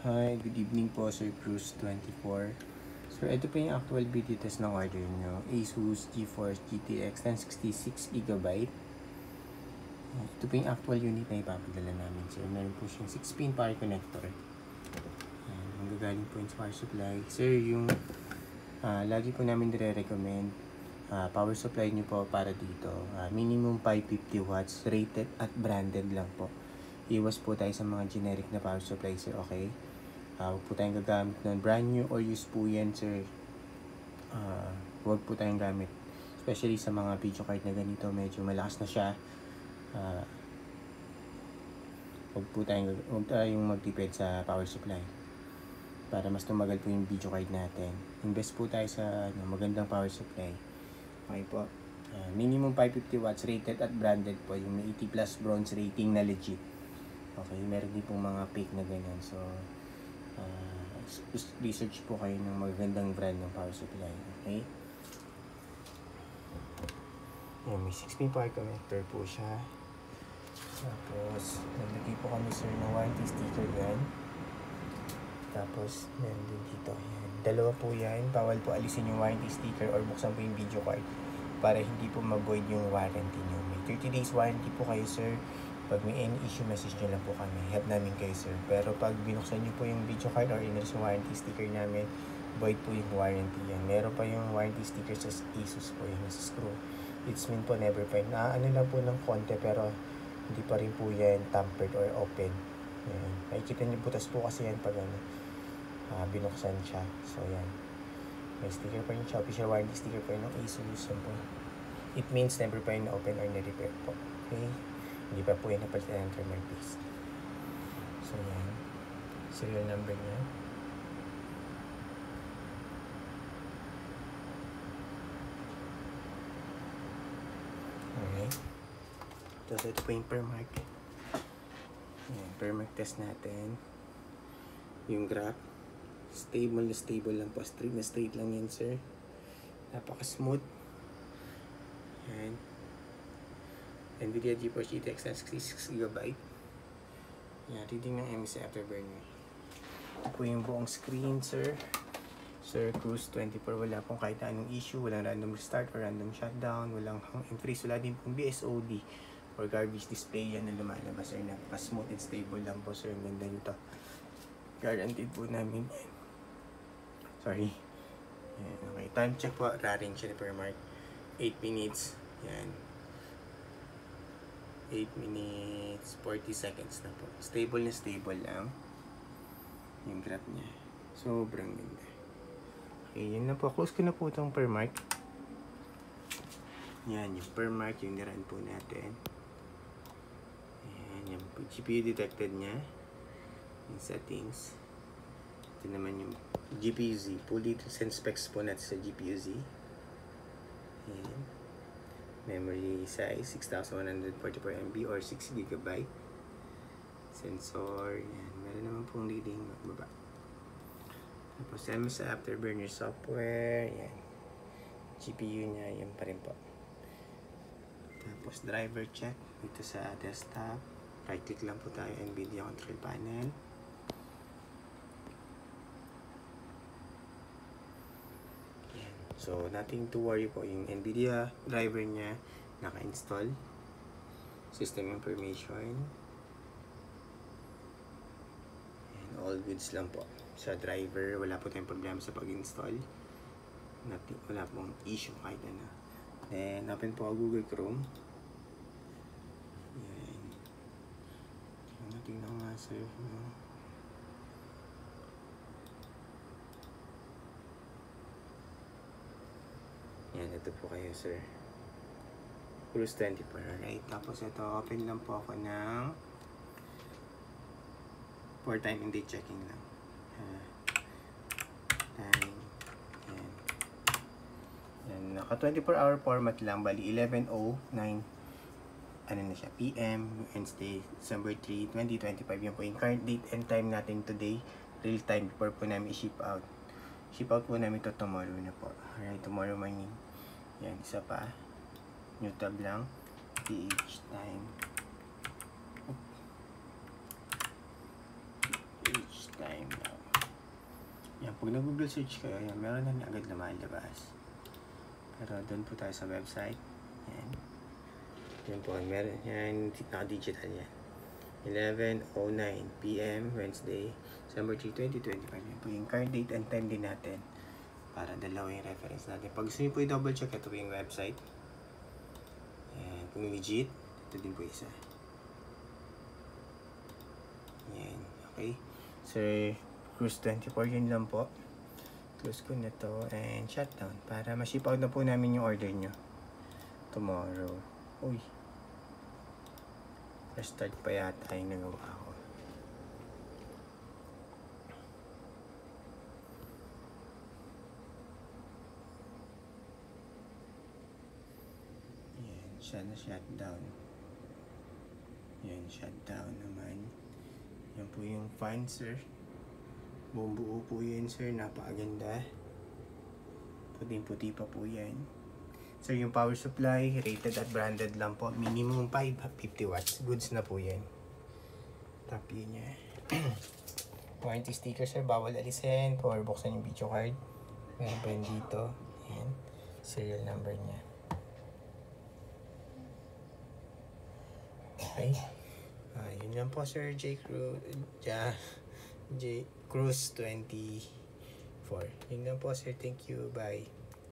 Hi, good evening po Sir Cruz 24. Sir, ito po yung actual video test ng order nyo. Asus GeForce GTX 1066GB. Ito po yung actual unit na ipapadala namin sir. Meron po siyang 6-pin power connector. Manggagaling po yung power supply. Sir, yung lagi po namin dire-recommend power supply nyo po para dito. Minimum 550 watts, rated at branded lang po. Iwas po tayo sa mga generic na power supply sir, okay? Huwag po tayong gagamit nun. Brand new or used po yan sir. Huwag po tayong gamit. Especially sa mga video card na ganito, medyo malakas na siya. Huwag tayong magtipid sa power supply. Para mas tumagal po yung video card natin. Invest po tayo sa magandang power supply. Okay po. Minimum 550 watts, rated at branded po. Yung may 80 plus bronze rating na legit. Okay, meron din pong mga fake na ganyan. So, research po kayo ng magandang brand ng power supply. Okay? May 6-pin power connector po siya. Tapos, naglagay po kami sir ng warranty sticker yan. Tapos, meron din dito. Yan. Dalawa po yan. Bawal po alisin yung warranty sticker or buksan po yung video card para hindi po ma-void yung warranty nyo. May 30 days warranty po kayo sir. Pag may any issue, message nyo lang po kami. Help namin kayo sir. Pero pag binuksan nyo po yung video card or inalis yung warranty sticker namin, void po yung warranty yan. Meron pa yung warranty sticker sa Asus po yung sa screw. It's mean po never find. Ano lang po ng konti pero hindi pa rin po yan tampered or open. Yan. Nakikita nyo butas po kasi yan pag binuksan siya. So yan. May sticker pa rin siya. Official warranty sticker pa rin ng Asus. It means never pa rin open or na-repair po. Okay? Hindi pa po yan napalitan ng thermal paste. So yan. Serial number niya. Okay. Tapos ito po yung per mark. Yan, per mark test natin. Yung graph. Stable na stable lang po. Straight na straight lang yan sir. Napaka smooth. Yan. NVIDIA GeForce GTX 1066GB. Yan, reading ng MSI Afterburner. Ito po yung buong screen, sir. Sir Cruz 24, wala pong kahit anong issue. Walang random restart or random shutdown. Walang hang and freeze. Wala din pong BSOD or garbage display yan na lumalabas, sir. Napaka-smooth and stable lang po, sir. Ang ganda nito. Guaranteed po namin yan. Sorry. Yan, okay. Time check po. Raring siya ni per mark. 8 minutes. Yan. 8 minutes 40 seconds na po. Stable na stable lang yung graph niya. Sobrang ganda. Okay, yun na po. Close ko na po itong per mark. Yan, yung per mark yung nirun po natin. Yan, yung GPU detected niya. Yung settings. Ito naman yung GPU-Z. Fully send specs po natin sa GPU-Z. Yan. Memory size 6144 MB or 6 GB. Sensor, yan. Meron naman pong reading magbaba. Tapos MSI Afterburner software, yan. GPU niya, yan pa rin po. Tapos driver check dito sa desktop. Right click lang po tayo, NVIDIA control panel. So, nothing to worry po. Yung NVIDIA driver niya, naka-install. System information. And all goods lang po. Sa driver, wala po tayong problema sa pag-install. Wala pong issue kahit ano. Then, open po ako Google Chrome. Yan. Tingnan nga sir. Yan, ito po kayo sir. Cruz 24, alright. Tapos ito, open lang po ako ng for time and date checking lang. Time. Yan. Yan, naka 24-hour format lang. Bali, 11:09 ano na siya, PM, Wednesday, December 3, 2025. Yan po yung current date and time natin today. Real time before po namin i-ship out. Ship out po namin to tomorrow na po. Alright, tomorrow morning. Yan, isa pa. New tab lang. PH time. PH time now. Yan, pag nag-Google search kayo, yan, meron na agad na malabas. Pero doon po tayo sa website. Yan. Yan po, meron. Yan, naka-digital yan. 11:09 PM, Wednesday, December 3, 2025. Yan po yung card date and time din natin. Para dalawa yung reference natin. Pag gusto nyo po i-double check, ito po yung website. Yan, kung legit, ito din po isa. Yan, okay. Sir, Cruise 24, yun lang po. Close ko na to and shutdown para ma-ship out na po namin yung order nyo tomorrow. Uy, restart pa yata yung nagawa ko. Yan, siya na shutdown. Yan, shutdown naman. Yan po yung fan, sir. Buong buo po yan, sir. Napakaganda. Puting-puti pa po yan. Sir, yung power supply, rated at branded lang po. Minimum 50 watts. Goods na po yan. Top yun niya. Warranty sticker, sir. Bawal alisin. Power buksan yung video card. Meron pa yun dito. Yan. Serial number niya. Okay. Yun lang po, sir. J. Cruise 24. Yun lang po, sir. Thank you. Bye.